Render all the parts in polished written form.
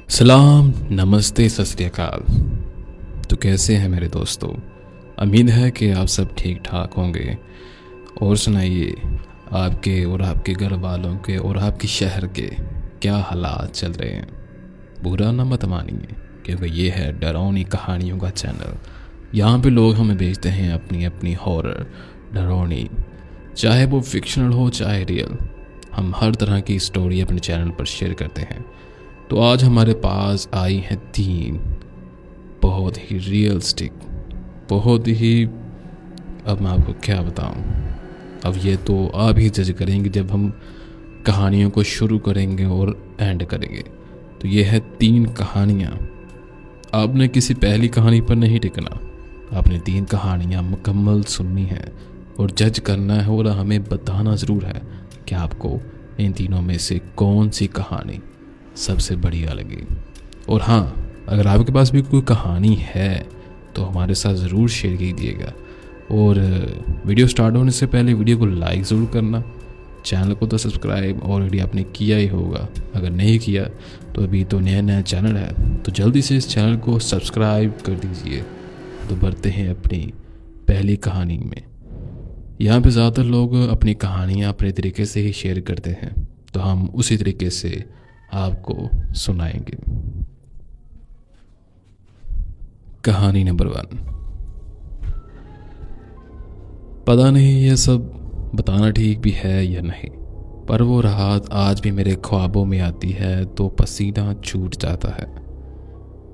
सलाम, नमस्ते, सत श्री अकाल। तो कैसे हैं मेरे दोस्तों? उम्मीद है कि आप सब ठीक ठाक होंगे। और सुनाइए, आपके और आपके घर वालों के और आपके शहर के क्या हालात चल रहे हैं। बुरा ना मत मानिए, क्योंकि ये है डरावनी कहानियों का चैनल। यहाँ पे लोग हमें भेजते हैं अपनी अपनी हॉरर, डरावनी, चाहे वो फिक्शनल हो चाहे रियल। हम हर तरह की स्टोरी अपने चैनल पर शेयर करते हैं। तो आज हमारे पास आई हैं 3 बहुत ही रियलिस्टिक, बहुत ही, अब मैं आपको क्या बताऊं। अब ये तो आप ही जज करेंगे जब हम कहानियों को शुरू करेंगे और एंड करेंगे। तो ये है 3 कहानियाँ। आपने किसी पहली कहानी पर नहीं टिकना, आपने 3 कहानियाँ मुकम्मल सुननी है और जज करना है, और हमें बताना ज़रूर है कि आपको इन तीनों में से कौन सी कहानी सबसे बढ़िया लगी। और हाँ, अगर आपके पास भी कोई कहानी है तो हमारे साथ ज़रूर शेयर कीजिएगा। और वीडियो स्टार्ट होने से पहले वीडियो को लाइक ज़रूर करना, चैनल को तो सब्सक्राइब ऑलरेडी आपने किया ही होगा। अगर नहीं किया तो अभी तो नया चैनल है, तो जल्दी से इस चैनल को सब्सक्राइब कर दीजिए। तो बढ़ते हैं अपनी पहली कहानी में। यहाँ पे ज़्यादातर लोग अपनी कहानियाँ अपने तरीके से ही शेयर करते हैं, तो हम उसी तरीके से आपको सुनाएंगे। कहानी नंबर 1। पता नहीं ये सब बताना ठीक भी है या नहीं, पर वो रात आज भी मेरे ख्वाबों में आती है तो पसीना छूट जाता है।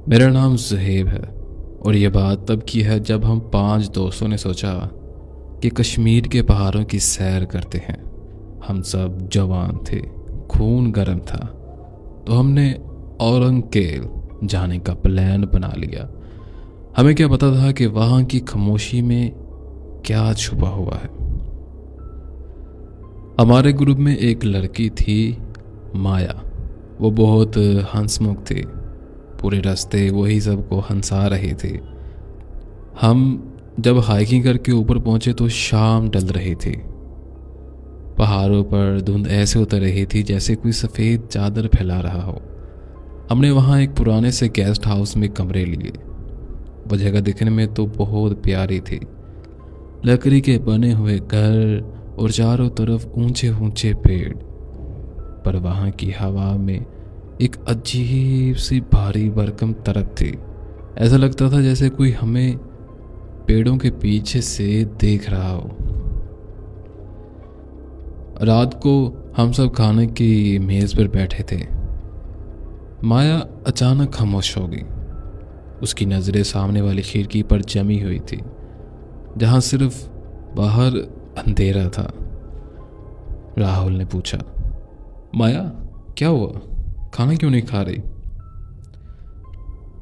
मेरा नाम ज़ुहैब है और ये बात तब की है जब हम 5 दोस्तों ने सोचा कि कश्मीर के पहाड़ों की सैर करते हैं। हम सब जवान थे, खून गर्म था, तो हमने औरंगकेल जाने का प्लान बना लिया। हमें क्या पता था कि वहाँ की खामोशी में क्या छुपा हुआ है। हमारे ग्रुप में एक लड़की थी, माया। वो बहुत हंसमुख थी, पूरे रास्ते वही सबको हंसा रही थी। हम जब हाइकिंग करके ऊपर पहुंचे तो शाम ढल रही थी। पहाड़ों पर धुंध ऐसे उतर रही थी जैसे कोई सफ़ेद चादर फैला रहा हो। हमने वहाँ एक पुराने से गेस्ट हाउस में कमरे लिए। वो जगह दिखने में तो बहुत प्यारी थी, लकड़ी के बने हुए घर और चारों तरफ ऊंचे ऊंचे पेड़। पर वहाँ की हवा में एक अजीब सी भारी भरकम तरफ थी। ऐसा लगता था जैसे कोई हमें पेड़ों के पीछे से देख रहा हो। रात को हम सब खाने की मेज़ पर बैठे थे। माया अचानक खामोश हो गई। उसकी नज़रें सामने वाली खिड़की पर जमी हुई थी, जहाँ सिर्फ बाहर अंधेरा था। राहुल ने पूछा, माया क्या हुआ, खाना क्यों नहीं खा रही?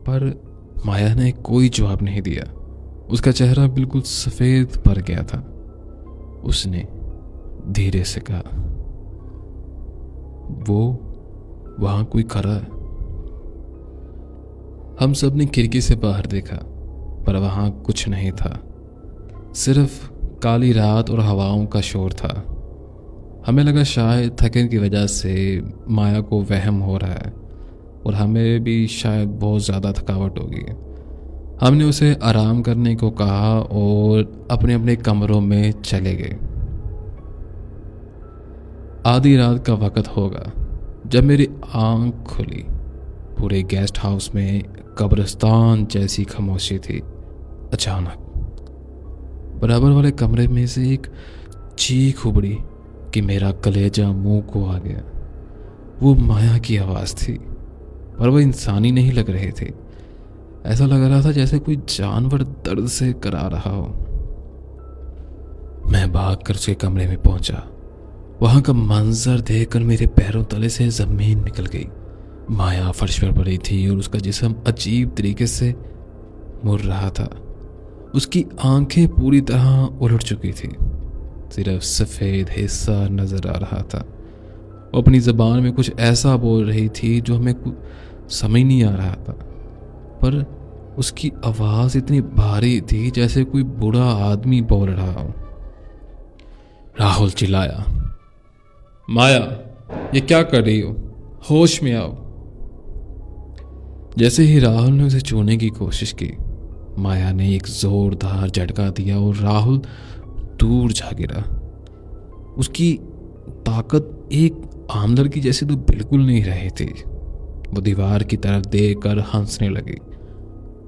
पर माया ने कोई जवाब नहीं दिया। उसका चेहरा बिल्कुल सफ़ेद पड़ गया था। उसने धीरे से कहा, वो वहां कोई खड़ा है। हम सब ने खिड़की से बाहर देखा, पर वहां कुछ नहीं था, सिर्फ काली रात और हवाओं का शोर था। हमें लगा शायद थकन की वजह से माया को वहम हो रहा है और हमें भी शायद बहुत ज़्यादा थकावट होगी। हमने उसे आराम करने को कहा और अपने अपने कमरों में चले गए। आधी रात का वक़्त होगा जब मेरी आंख खुली। पूरे गेस्ट हाउस में कब्रिस्तान जैसी खामोशी थी। अचानक बराबर वाले कमरे में से एक चीख उभरी कि मेरा कलेजा मुंह को आ गया। वो माया की आवाज़ थी, पर वो इंसानी नहीं लग रहे थे। ऐसा लग रहा था जैसे कोई जानवर दर्द से करा रहा हो। मैं भागकर उसके कमरे में पहुंचा। वहां का मंजर देखकर मेरे पैरों तले से जमीन निकल गई। माया फर्श पर पड़ी थी और उसका जिस्म अजीब तरीके से मुड़ रहा था। उसकी आंखें पूरी तरह उलट चुकी थी, सिर्फ सफ़ेद हिस्सा नजर आ रहा था। वो अपनी ज़बान में कुछ ऐसा बोल रही थी जो हमें समझ नहीं आ रहा था, पर उसकी आवाज़ इतनी भारी थी जैसे कोई बूढ़ा आदमी बोल रहा हो। राहुल चिल्लाया, माया ये क्या कर रही हो, होश में आओ। जैसे ही राहुल ने उसे छूने की कोशिश की, माया ने एक जोरदार झटका दिया और राहुल दूर जा गिरा। उसकी ताकत एक आम लड़की जैसे तो बिल्कुल नहीं रही थी। वो दीवार की तरफ देखकर हंसने लगी।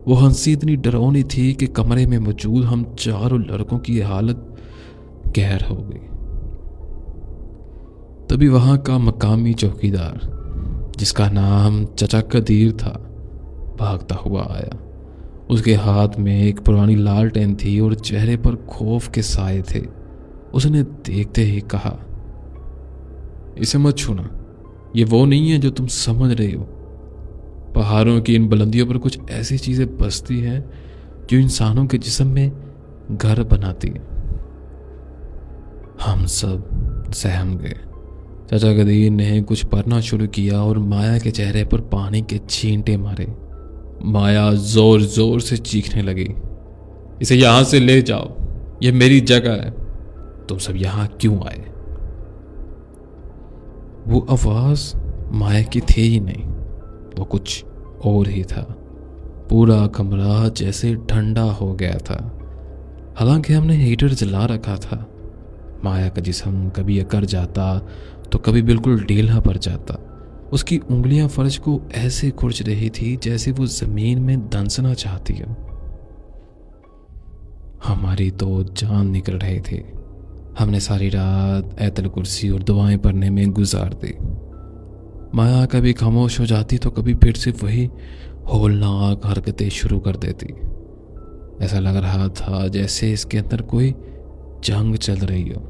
वो हंसी इतनी डरावनी थी कि कमरे में मौजूद हम चारों लड़कों की हालत गहर हो गई। तभी वहां का मकामी चौकीदार, जिसका नाम चचा कदीर था, भागता हुआ आया। उसके हाथ में एक पुरानी लालटेन थी और चेहरे पर खौफ के साए थे। उसने देखते ही कहा, इसे मत छूना, ये वो नहीं है जो तुम समझ रहे हो। पहाड़ों की इन बुलंदियों पर कुछ ऐसी चीजें बसती हैं जो इंसानों के जिस्म में घर बनाती हैं। हम सब सहम गए। चाचा कदीर ने कुछ पढ़ना शुरू किया और माया के चेहरे पर पानी के छींटे मारे। माया जोर जोर से चीखने लगी, इसे यहां से ले जाओ, ये मेरी जगह है, तुम सब यहां क्यों आए? वो आवाज माया की थी ही नहीं, वो कुछ और ही था। पूरा कमरा जैसे ठंडा हो गया था। हालांकि हमने हीटर जला रखा था। माया का जिस्म कभी अकड़ जाता तो कभी बिल्कुल ढीला पड़ जाता। उसकी उंगलियां फर्श को ऐसे खुरच रही थी जैसे वो जमीन में दंसना चाहती हो। हमारी तो जान निकल रही थी। हमने सारी रात आयतल कुर्सी और दुआएं पढ़ने में गुजार दी। माया कभी खामोश हो जाती तो कभी फिर से वही होलनाक हरकतें शुरू कर देती। ऐसा लग रहा था जैसे इसके अंदर कोई जंग चल रही हो।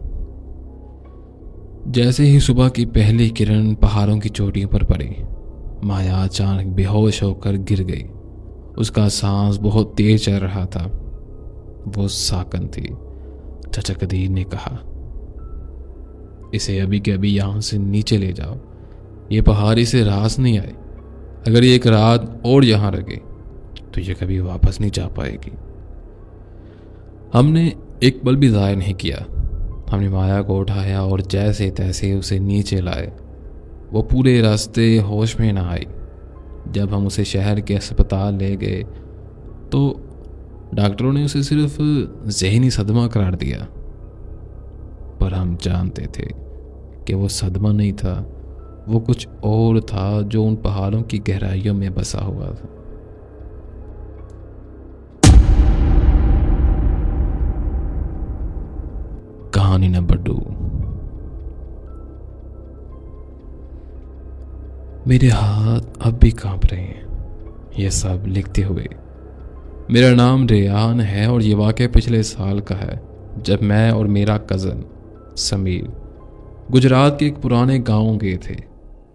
जैसे ही सुबह की पहली किरण पहाड़ों की चोटियों पर पड़ी, माया अचानक बेहोश होकर गिर गई। उसका सांस बहुत तेज चल रहा था। वो साकन थी। चाचा कदीर ने कहा, इसे अभी के अभी यहां से नीचे ले जाओ, ये पहाड़ी से रास नहीं आए। अगर ये एक रात और यहां रहे तो ये कभी वापस नहीं जा पाएगी। हमने एक पल भी ज़ाया नहीं किया। हमने माया को उठाया और जैसे तैसे उसे नीचे लाए। वो पूरे रास्ते होश में ना आई। जब हम उसे शहर के अस्पताल ले गए तो डॉक्टरों ने उसे सिर्फ ज़हनी सदमा करार दिया, पर हम जानते थे कि वो सदमा नहीं था, वो कुछ और था जो उन पहाड़ों की गहराइयों में बसा हुआ था। कहानी नंबर 2। मेरे हाथ अब भी कांप रहे हैं ये सब लिखते हुए। मेरा नाम रेयान है और ये वाक़या पिछले साल का है, जब मैं और मेरा कज़न समीर गुजरात के एक पुराने गांव गए थे।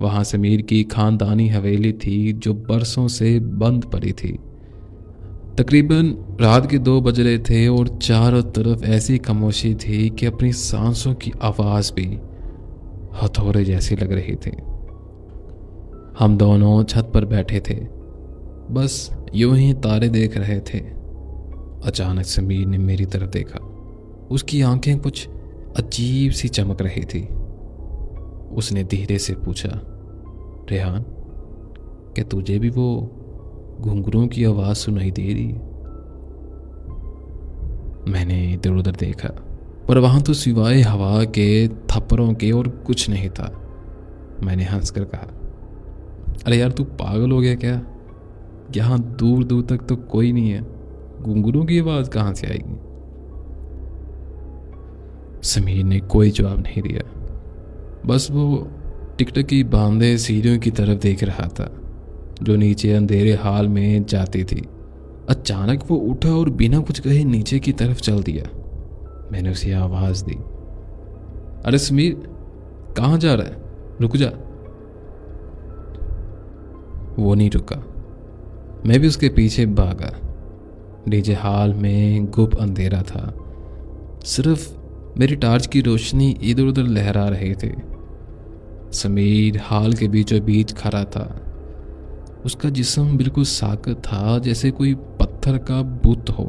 वहाँ समीर की खानदानी हवेली थी जो बरसों से बंद पड़ी थी। तकरीबन रात के 2 बज रहे थे और चारों तरफ ऐसी खामोशी थी कि अपनी सांसों की आवाज़ भी हथौड़े जैसी लग रही थी। हम दोनों छत पर बैठे थे, बस यूं ही तारे देख रहे थे। अचानक समीर ने मेरी तरफ देखा। उसकी आंखें कुछ अजीब सी चमक रही थी। उसने धीरे से पूछा, रेहान, क्या तुझे भी वो घुंघरुओं की आवाज सुनाई दे रही है? मैंने इधर उधर देखा, पर वहां तो सिवाय हवा के, थप्पड़ों के और कुछ नहीं था। मैंने हंसकर कहा, अरे यार, तू पागल हो गया क्या? यहाँ दूर दूर तक तो कोई नहीं है, घुंघरुओं की आवाज कहां से आएगी? समीर ने कोई जवाब नहीं दिया, बस वो टिकटकी बांधे सीढ़ियों की तरफ देख रहा था जो नीचे अंधेरे हाल में जाती थी। अचानक वो उठा और बिना कुछ कहे नीचे की तरफ चल दिया। मैंने उसे आवाज दी, अरे समीर, कहाँ जा रहा है? रुक जा। वो नहीं रुका। मैं भी उसके पीछे भागा। नीचे हाल में गुप अंधेरा था। सिर्फ मेरी टार्च की रोशनी इधर उधर लहरा रहे थे। समीर हाल के बीचों बीच खड़ा था। उसका जिस्म बिल्कुल साकत था, जैसे कोई पत्थर का बुत हो।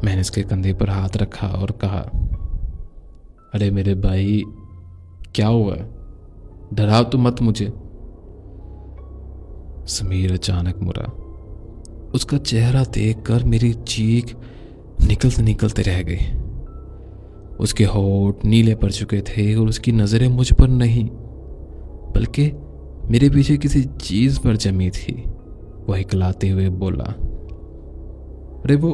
मैंने उसके कंधे पर हाथ रखा और कहा, अरे मेरे भाई, क्या हुआ? डराओ तो मत मुझे। समीर अचानक मुड़ा। उसका चेहरा देखकर मेरी चीख निकलते निकलते रह गई। उसके होंठ नीले पड़ चुके थे और उसकी नज़रें मुझ पर नहीं बल्कि मेरे पीछे किसी चीज़ पर जमी थी। वह हिकलाते हुए बोला, अरे वो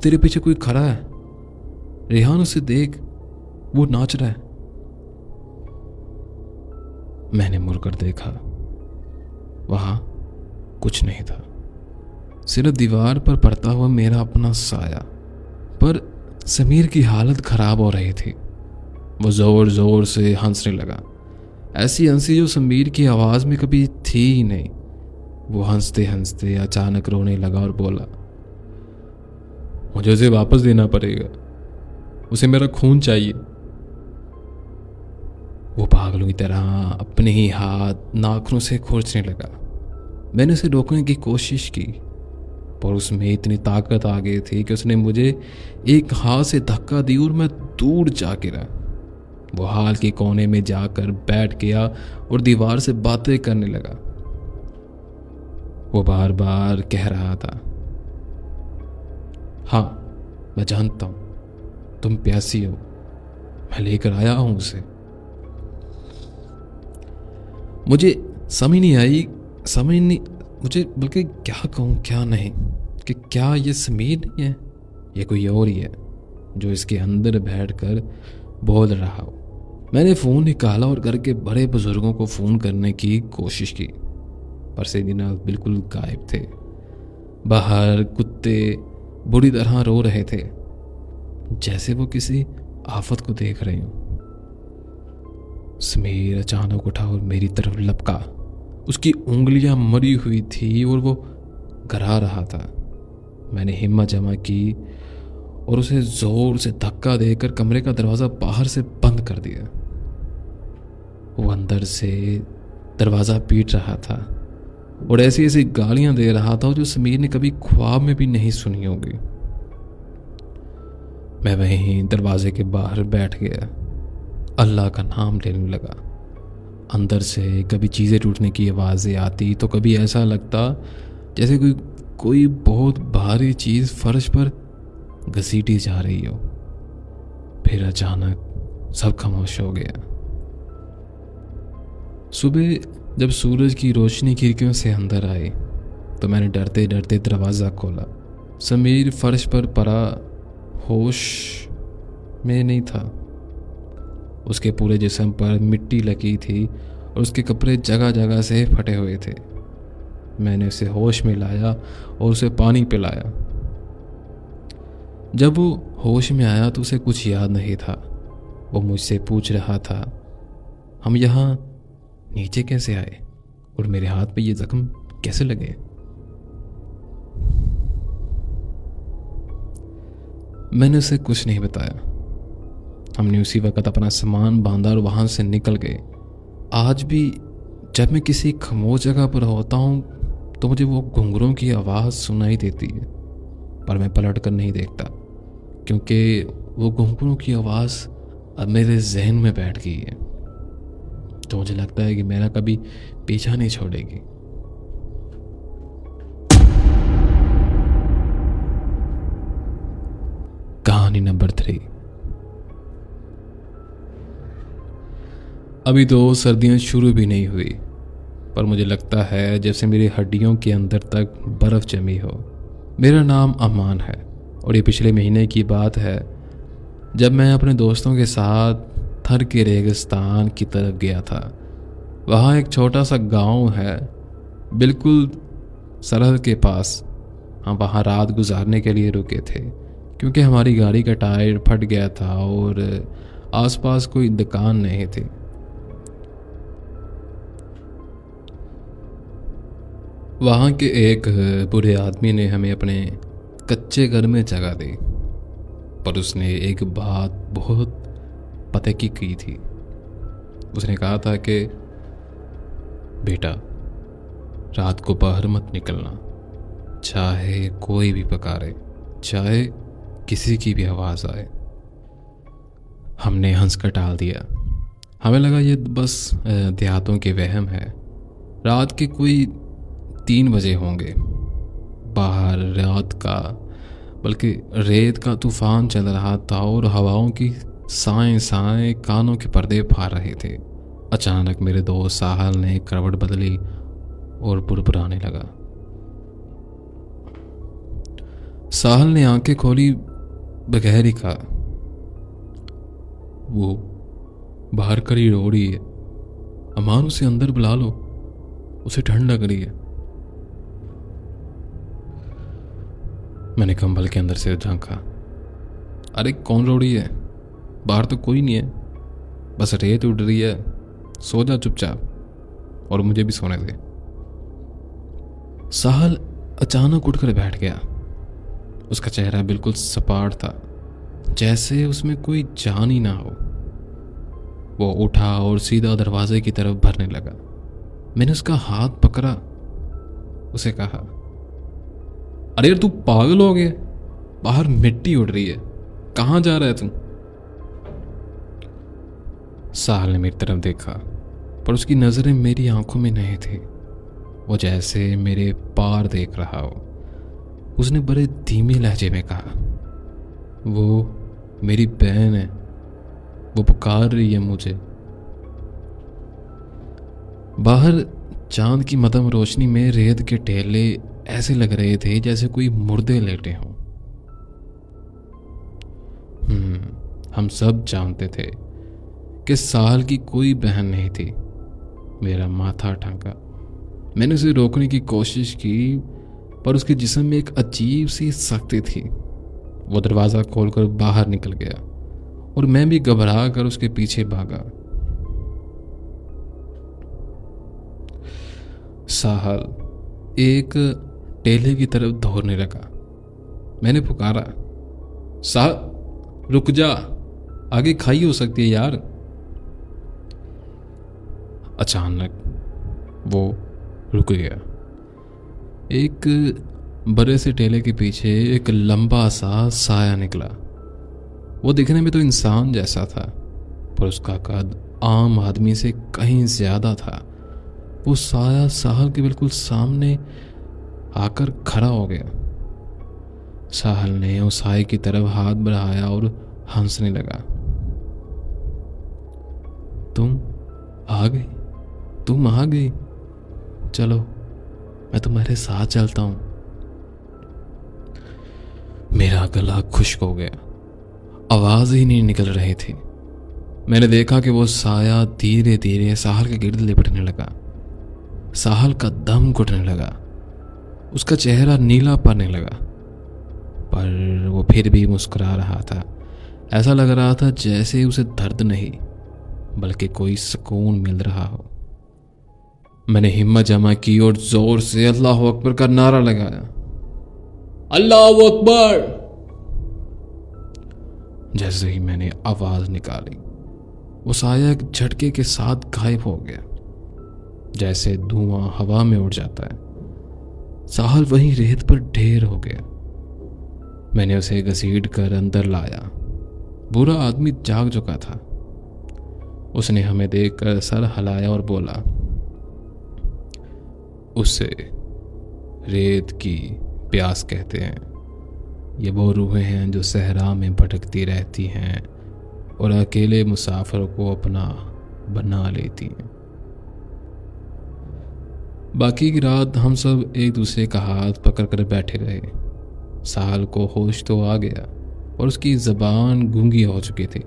तेरे पीछे कोई खड़ा है, रेहान, उसे देख, वो नाच रहा है। मैंने मुड़कर देखा। वहां कुछ नहीं था, सिर्फ दीवार पर पड़ता हुआ मेरा अपना साया। पर समीर की हालत खराब हो रही थी। वो जोर जोर से हंसने लगा, ऐसी हंसी जो समीर की आवाज में कभी थी ही नहीं। वो हंसते हंसते अचानक रोने लगा और बोला, मुझे उसे वापस देना पड़ेगा, उसे मेरा खून चाहिए। वो पागलों की तरह अपने ही हाथ नाखूनों से खींचने लगा। मैंने उसे रोकने की कोशिश की पर उसमें इतनी ताकत आ गई थी कि उसने मुझे एक हाथ से धक्का दी और मैं दूर जा गिरा। वो हाल के कोने में जाकर बैठ गया और दीवार से बातें करने लगा। वो बार बार कह रहा था, हाँ मैं जानता हूं तुम प्यासी हो, मैं लेकर आया हूं उसे। मुझे समझ नहीं मुझे बल्कि क्या कहूं क्या नहीं, कि क्या ये समीर नहीं है, ये कोई और ही है जो इसके अंदर बैठकर बोल रहा हो। मैंने फ़ोन निकाला और घर के बड़े बुजुर्गों को फ़ोन करने की कोशिश की पर सेदिना बिल्कुल गायब थे। बाहर कुत्ते बुरी तरह रो रहे थे, जैसे वो किसी आफत को देख रहे हों। समीर अचानक उठा और मेरी तरफ लपका। उसकी उंगलियां मरी हुई थी और वो गरा रहा था। मैंने हिम्मत जमा की और उसे जोर से धक्का देकर कमरे का दरवाज़ा बाहर से बंद कर दिया। वो अंदर से दरवाज़ा पीट रहा था और ऐसी ऐसी गालियां दे रहा था जो समीर ने कभी ख्वाब में भी नहीं सुनी होगी। मैं वहीं दरवाजे के बाहर बैठ गया, अल्लाह का नाम लेने लगा। अंदर से कभी चीज़ें टूटने की आवाज़ें आती तो कभी ऐसा लगता जैसे कोई बहुत भारी चीज़ फर्श पर घसीटी जा रही हो। फिर अचानक सब खामोश हो गया। सुबह जब सूरज की रोशनी खिड़कियों से अंदर आई तो मैंने डरते डरते दरवाज़ा खोला। समीर फर्श पर पड़ा होश में नहीं था। उसके पूरे जिस्म पर मिट्टी लगी थी और उसके कपड़े जगह जगह से फटे हुए थे। मैंने उसे होश में लाया और उसे पानी पिलाया। जब वो होश में आया तो उसे कुछ याद नहीं था। वो मुझसे पूछ रहा था, हम यहाँ नीचे कैसे आए और मेरे हाथ पे ये जख्म कैसे लगे। मैंने उसे कुछ नहीं बताया। हमने उसी वक्त अपना सामान बांधा और वहां से निकल गए। आज भी जब मैं किसी खामोश जगह पर होता हूं तो मुझे वो घुंघरों की आवाज़ सुनाई देती है, पर मैं पलट कर नहीं देखता क्योंकि वो घुंघरों की आवाज़ अब मेरे जहन में बैठ गई है। तो मुझे लगता है कि मेरा कभी पीछा नहीं छोड़ेगी। कहानी नंबर 3। अभी तो सर्दियां शुरू भी नहीं हुई पर मुझे लगता है जैसे मेरी हड्डियों के अंदर तक बर्फ़ जमी हो। मेरा नाम अमान है और ये पिछले महीने की बात है जब मैं अपने दोस्तों के साथ थर के रेगिस्तान की तरफ गया था। वहाँ एक छोटा सा गांव है बिल्कुल सरहद के पास। हम वहाँ रात गुजारने के लिए रुके थे क्योंकि हमारी गाड़ी का टायर फट गया था और आसपास कोई दुकान नहीं थी। वहाँ के एक बूढ़े आदमी ने हमें अपने कच्चे घर में जगह दी पर उसने एक बात बहुत पते की थी। उसने कहा था कि बेटा रात को बाहर मत निकलना, चाहे कोई भी पुकारे, चाहे किसी की भी आवाज़ आए। हमने हंस कर टाल दिया। हमें लगा ये बस देहातों के वहम है। रात के कोई 3 बजे होंगे। बाहर रात का बल्कि रेत का तूफान चल रहा था और हवाओं की साएं साएं कानों के पर्दे फाड़ रहे थे। अचानक मेरे दोस्त साहल ने करवट बदली और बुड़बुड़ाने लगा। साहल ने आंखें खोली बगैर ही कहा, वो बाहर करी रो रही है, अमान उसे अंदर बुला लो, उसे ठंड लग रही है। मैंने कंबल के अंदर से झांका। अरे कौन रो रही है? बाहर तो कोई नहीं है, बस रेत उड़ रही है, सो जा चुपचाप और मुझे भी सोने दे। साहल अचानक उठकर बैठ गया। उसका चेहरा बिल्कुल सपाट था, जैसे उसमें कोई जान ही ना हो। वो उठा और सीधा दरवाजे की तरफ भरने लगा। मैंने उसका हाथ पकड़ा, उसे कहा, अरे यार तू पागल हो गया? बाहर मिट्टी उड़ रही है, कहाँ जा रहा है तू? साहल ने मेरी तरफ देखा, पर उसकी नजरें मेरी आंखों में नहीं थी। वो जैसे मेरे पार देख रहा हो। उसने बड़े धीमे लहजे में कहा, वो मेरी बहन है, वो पुकार रही है मुझे। बाहर चांद की मध्यम रोशनी में रेत के ढेले ऐसे लग रहे थे जैसे कोई मुर्दे लेटे हों। हम सब जानते थे कि साहल की कोई बहन नहीं थी। मेरा माथा ठनका। मैंने उसे रोकने की कोशिश की, पर उसके जिस्म में एक अजीब सी सख्ती थी। वो दरवाज़ा खोलकर बाहर निकल गया और मैं भी घबरा कर उसके पीछे भागा। साहल एक टेले की तरफ दौड़ने लगा। मैंने पुकारा, रुक जा, आगे खाई हो सकती है यार। अचानक वो रुक गया। एक बड़े से टेले के पीछे एक लंबा सा साया निकला। वो दिखने में तो इंसान जैसा था, पर उसका कद आम आदमी से कहीं ज्यादा था। वो साया साहल के बिल्कुल सामने आकर खड़ा हो गया। साहल ने उस साये की तरफ हाथ बढ़ाया और हंसने लगा। तुम आ गई, चलो मैं तुम्हारे साथ चलता हूं। मेरा गला खुश्क हो गया, आवाज ही नहीं निकल रही थी। मैंने देखा कि वो साया धीरे धीरे साहल के गिर्द लिपटने लगा। साहल का दम घुटने लगा, उसका चेहरा नीला पड़ने लगा, पर वो फिर भी मुस्कुरा रहा था। ऐसा लग रहा था जैसे उसे दर्द नहीं बल्कि कोई सुकून मिल रहा हो। मैंने हिम्मत जमा की और जोर से अल्लाह अकबर का नारा लगाया। अल्लाह अकबर! जैसे ही मैंने आवाज निकाली, वो साया एक झटके के साथ गायब हो गया, जैसे धुआं हवा में उड़ जाता है। साहल वहीं रेत पर ढेर हो गया। मैंने उसे घसीट कर अंदर लाया। बुरा आदमी जाग चुका था। उसने हमें देखकर सर हिलाया और बोला, उसे रेत की प्यास कहते हैं। ये वो रूहें हैं जो सहरा में भटकती रहती हैं और अकेले मुसाफिर को अपना बना लेती हैं। बाकी की रात हम सब एक दूसरे का हाथ पकड़कर बैठे रहे। साहल को होश तो आ गया और उसकी ज़बान गूंगी हो चुकी थी।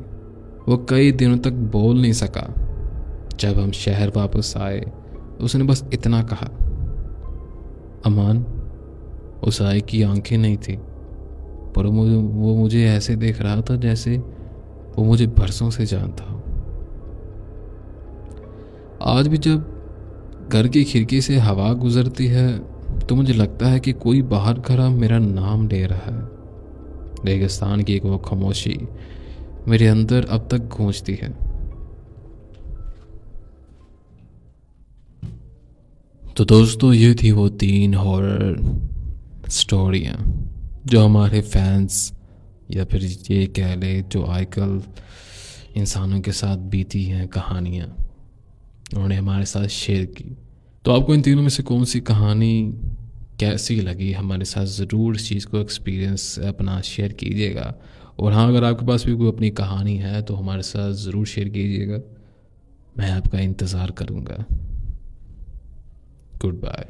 वो कई दिनों तक बोल नहीं सका। जब हम शहर वापस आए, उसने बस इतना कहा, अमान, उस आय की आंखें नहीं थी, पर वो मुझे ऐसे देख रहा था जैसे वो मुझे बरसों से जानता हो। आज भी जब घर की खिड़की से हवा गुजरती है तो मुझे लगता है कि कोई बाहर खड़ा मेरा नाम ले रहा है। रेगिस्तान की एक वो खामोशी मेरे अंदर अब तक गूंजती है। तो दोस्तों, ये थी वो 3 हॉरर स्टोरियाँ जो हमारे फैंस या फिर ये कह ले जो आजकल इंसानों के साथ बीती हैं कहानियाँ, उन्होंने हमारे साथ शेयर की। तो आपको इन तीनों में से कौन सी कहानी कैसी लगी, हमारे साथ ज़रूर इस चीज़ को एक्सपीरियंस अपना शेयर कीजिएगा। और हाँ, अगर आपके पास भी कोई अपनी कहानी है तो हमारे साथ ज़रूर शेयर कीजिएगा। मैं आपका इंतज़ार करूँगा। Good bye.